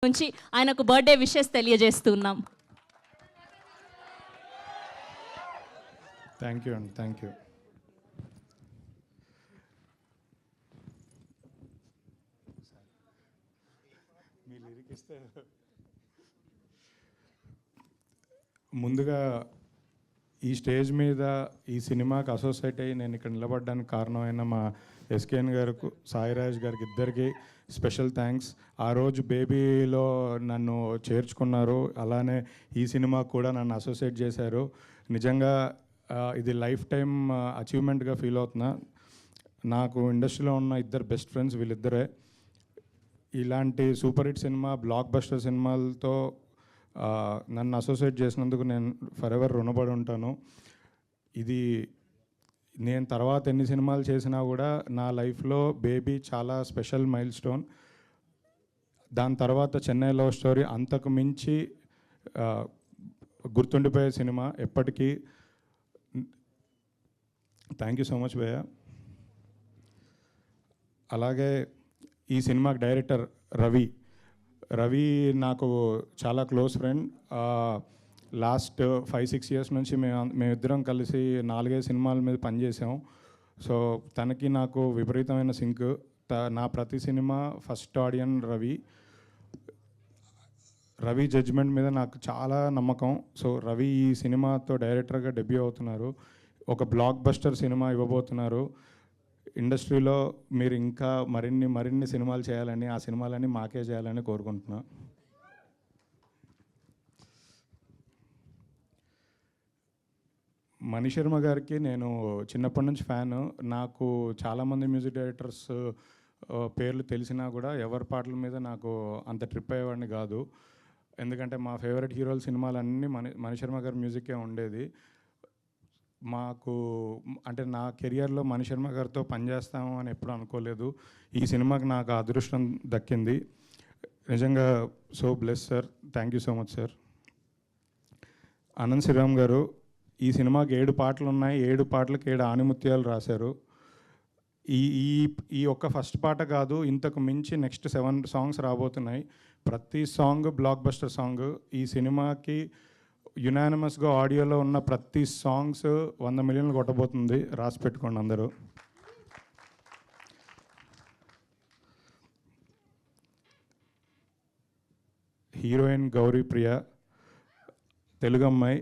నుంచి ఆయనకు birthday wishes తెలియజేస్తున్నాం. థ్యాంక్ యూ అండి, థ్యాంక్ యూ. మీ లిరిక్ ఇస్తే ముందుగా ఈ స్టేజ్ మీద ఈ సినిమాకి అసోసియేట్ అయ్యి నేను ఇక్కడ నిలబడడానికి కారణమైన మా ఎస్కేఎన్ గారికి, సాయిరాజ్ గారికి ఇద్దరికి స్పెషల్ థ్యాంక్స్. ఆ రోజు బేబీలో నన్ను చేర్చుకున్నారు, అలానే ఈ సినిమా కూడా నన్ను అసోసియేట్ చేశారు. నిజంగా ఇది లైఫ్ టైం అచీవ్మెంట్గా ఫీల్ అవుతున్నా. నాకు ఇండస్ట్రీలో ఉన్న ఇద్దరు బెస్ట్ ఫ్రెండ్స్ వీళ్ళిద్దరే. ఇలాంటి super hit cinema, block buster సినిమాలతో నన్ను అసోసియేట్ చేసినందుకు నేను ఫర్ ఎవర్ రుణపడి ఉంటాను. ఇది నేను తర్వాత ఎన్ని సినిమాలు చేసినా కూడా నా లైఫ్లో బేబీ చాలా స్పెషల్ మైల్ స్టోన్. దాని తర్వాత చెన్నై లవ్ స్టోరీ అంతకు మించి గుర్తుండిపోయే సినిమా ఎప్పటికీ. థ్యాంక్ యూ సో మచ్ భయ్య. అలాగే ఈ సినిమాకి డైరెక్టర్ రవి నాకు చాలా క్లోజ్ ఫ్రెండ్. లాస్ట్ 5-6 ఇయర్స్ నుంచి మేమిద్దరం కలిసి 4-5 సినిమాల మీద పనిచేసాం. సో తనకి నాకు విపరీతమైన సింక్. నా ప్రతి cinema first audience Ravi judgement మీద నాకు చాలా నమ్మకం. సో రవి ఈ సినిమాతో డైరెక్టర్గా డెబ్యూ అవుతున్నారు, ఒక బ్లాక్ బస్టర్ సినిమా ఇవ్వబోతున్నారు. ఇండస్ట్రీలో మీరు ఇంకా మరిన్ని సినిమాలు చేయాలని, ఆ సినిమాలన్నీ మాకే చేయాలని కోరుకుంటున్నా. మణిశర్మ గారికి నేను చిన్నప్పటి నుంచి ఫ్యాను. నాకు చాలామంది మ్యూజిక్ డైరెక్టర్స్ పేర్లు తెలిసినా కూడా ఎవరి పాటల మీద నాకు అంత ట్రిప్ అయ్యేవాడిని కాదు. ఎందుకంటే మా ఫేవరెట్ హీరోల సినిమాలన్నీ మణిశర్మ గారి మ్యూజికే ఉండేది. మాకు అంటే నా కెరియర్లో మణిశర్మ గారితో పనిచేస్తాము అని ఎప్పుడు అనుకోలేదు. ఈ సినిమాకి నాకు అదృష్టం దక్కింది. నిజంగా so bless sir, thank you so much sir. Anant Sriram గారు, ఈ సినిమాకి 7 పాటలు ఉన్నాయి, 7 పాటలకు 7 ఆణిముత్యాలు రాశారు. ఈ ఒక్క ఫస్ట్ పాట కాదు, ఇంతకు మించి నెక్స్ట్ 7 సాంగ్స్ రాబోతున్నాయి. ప్రతి సాంగ్ బ్లాక్ బస్టర్ సాంగ్. ఈ సినిమాకి యునానిమస్గా ఆడియోలో ఉన్న ప్రతి సాంగ్స్ 100 మిలియన్లు కొట్టబోతుంది, రాసి పెట్టుకోండి అందరూ. హీరోయిన్ గౌరీ ప్రియ, తెలుగు అమ్మాయి.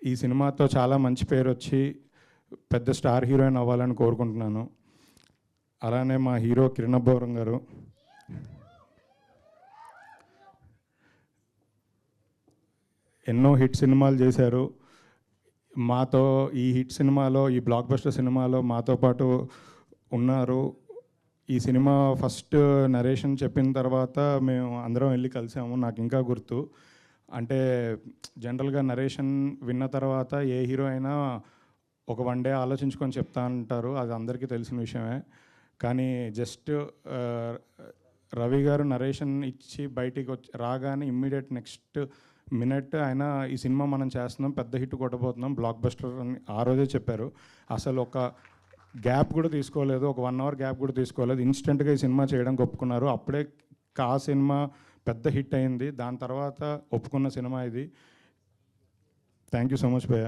ఈ సినిమాతో చాలా మంచి పేరు వచ్చి పెద్ద స్టార్ హీరోయిన్ అవ్వాలని కోరుకుంటున్నాను. అలానే మా హీరో కిరణ్ అబ్బవరం గారు, ఎన్నో హిట్ సినిమాలు చేశారు. మాతో ఈ హిట్ సినిమాలో, ఈ బ్లాక్ బస్టర్ సినిమాలో మాతో పాటు ఉన్నారు. ఈ సినిమా ఫస్ట్ నరేషన్ చెప్పిన తర్వాత మేము అందరం వెళ్ళి కలిసాము. నాకు ఇంకా గుర్తు. అంటే జనరల్గా నరేషన్ విన్న తర్వాత ఏ హీరో అయినా ఒక 1 డే ఆలోచించుకొని చెప్తా అంటారు, అది అందరికీ తెలిసిన విషయమే. కానీ జస్ట్ రవి గారు నరేషన్ ఇచ్చి బయటికి రాగానే ఇమ్మీడియట్ నెక్స్ట్ మినిట్ ఆయన ఈ సినిమా మనం చేస్తున్నాం, పెద్ద హిట్ కొట్టబోతున్నాం, బ్లాక్ బస్టర్ అని ఆ రోజే చెప్పారు. అసలు ఒక గ్యాప్ కూడా తీసుకోలేదు, ఒక 1 అవర్ గ్యాప్ కూడా తీసుకోలేదు. ఇన్స్టెంట్గా ఈ సినిమా చేయడానికి ఒప్పుకున్నారు. అప్పుడే ఆ సినిమా పెద్ద హిట్ అయింది. దాని తర్వాత ఒప్పుకున్న సినిమా ఇది. థ్యాంక్ యూ సో మచ్ భయ్య.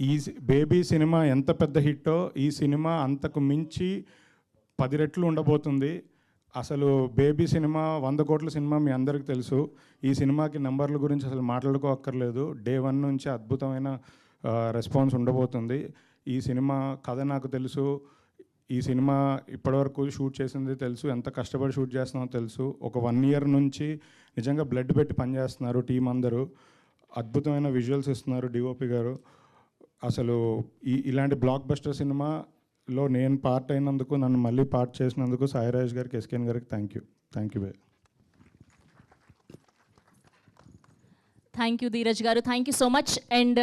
ఈ బేబీ సినిమా ఎంత పెద్ద హిట్టో ఈ సినిమా అంతకు మించి 10 రెట్లు ఉండబోతుంది. అసలు బేబీ సినిమా 100 కోట్ల సినిమా మీ అందరికీ తెలుసు. ఈ సినిమాకి నెంబర్ల గురించి అసలు మాట్లాడుకోక్కర్లేదు. డే 1 నుంచి అద్భుతమైన రెస్పాన్స్ ఉండబోతుంది. ఈ సినిమా కథ నాకు తెలుసు. ఈ సినిమా ఇప్పటివరకు షూట్ చేసింది తెలుసు, ఎంత కష్టపడి షూట్ చేస్తున్నామో తెలుసు. ఒక 1 ఇయర్ నుంచి నిజంగా బ్లడ్ పెట్టి పనిచేస్తున్నారు టీం అందరూ. అద్భుతమైన విజువల్స్ ఇస్తున్నారు డిఓపి గారు. అసలు ఇలాంటి బ్లాక్ బస్టర్ సినిమాలో నేను పార్ట్ అయినందుకు, నన్ను మళ్ళీ పార్ట్ చేసినందుకు సాయిరాజ్ గారికి, ఎస్కేఎన్ గారికి థ్యాంక్ యూ భయ్య. థ్యాంక్ యూ ధీరజ్ గారు, thank you so much. And